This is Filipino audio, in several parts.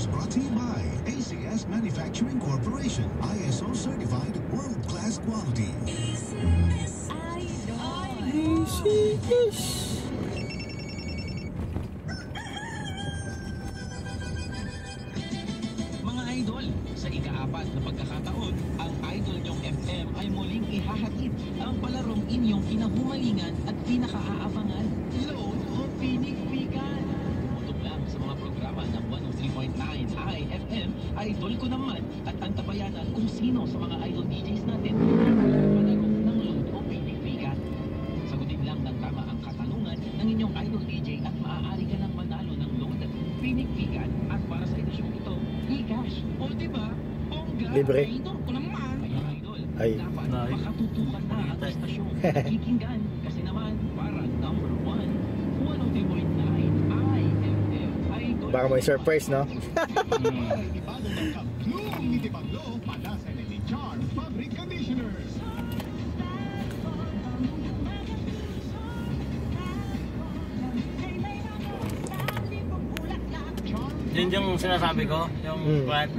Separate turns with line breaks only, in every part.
was brought to you by ACS Manufacturing Corporation. ISO certified world-class quality. ACS
Mga idol, sa ika-4 na pagkakataon, ang Idol Nyong FM ay muling ihahatid ang palarong inyong kinahumalingan at pinaka-aabangan. Load o pinikpikan. Tutok lang sa mga programa ng 103.9 IFM, Idol ko naman at antabayanan kung sino sa mga idol DJs natin ang palaro ng load o pinikpikan. Sagutin lang ng tama ang katanungan ng inyong idol DJ at maaari ka ng manalo ng load, pinikpikan at para sa edisyon ito, e-cash. O diba?
Libre.
Idol ko naman. Kaya idol,
ay,
dapat makatutukan na ang estasyon. Kikinggan kasi naman para number 1, 103.9 IFM Idol.
baka may surprise, no?
Yun yung sinasabi ko, yung plan.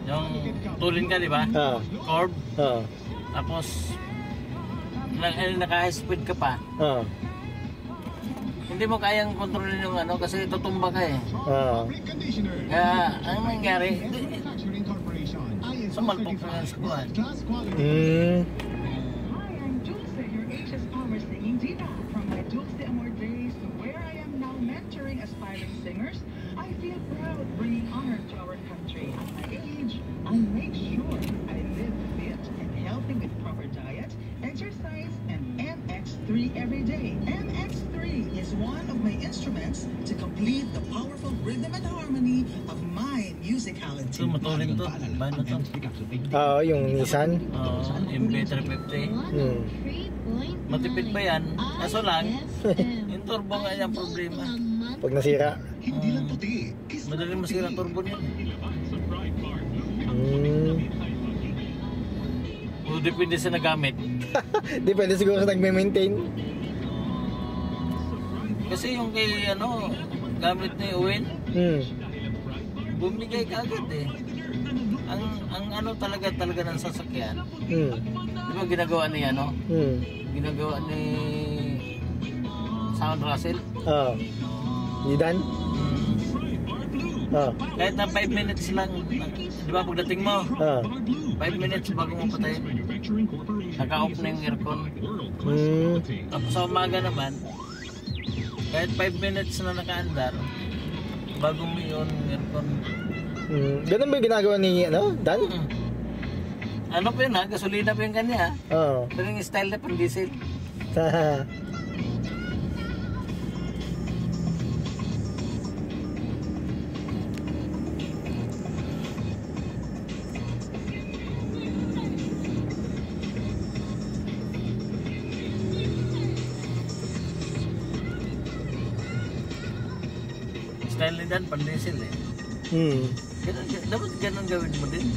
Yung tulin ka, di ba? Curve. Tapos naka-high speed ka pa. Hindi mo kayang kontrolin yung ano kasi tutumba ka eh. Kaya ang nangyari, sumalpok na sa kuwan.
Hi, I'm Dulce, your HS Power singing diva. From my Dulce Amor days to where I am now mentoring aspiring singers, I feel proud bringing honor to our country. At my age, I make sure I live fit and healthy with proper diet, exercise, and MX3 every day. MX3 is one of my instruments to complete the powerful rhythm and harmony of my musicality.
So matulin to, ba na to?
Yung Nissan.
Yung B350. Matipid pa yan. Kaso lang, yung turbo nga yung problema.
Pag nasira.
Madali masira ang turbo niya. O depende sa nagamit.
Depende siguro sa nagme-maintain.
Kasi yung kay ano, gamit ni Owen, bumigay ka agad eh. Ang ano talaga ng sasakyan. Di ba ginagawa ni ano? Ginagawa ni Sound Russell?
Nidan?
Kahit na 5 minutes lang, di ba pagdating mo? 5 minutes bago mo patayin. Naka-off na yung aircon. Tapos sa umaga naman, kahit 5 minutes na naka-andar, bago mo yun aircon.
Ganun ba yung ginagawa ni Dan?
Ano pa yun ha? Gasolina pa yung kanya ha? Pero yung style na pang diesel. Style ni Dan pang diesel eh. Dapat ganun gawin mo din.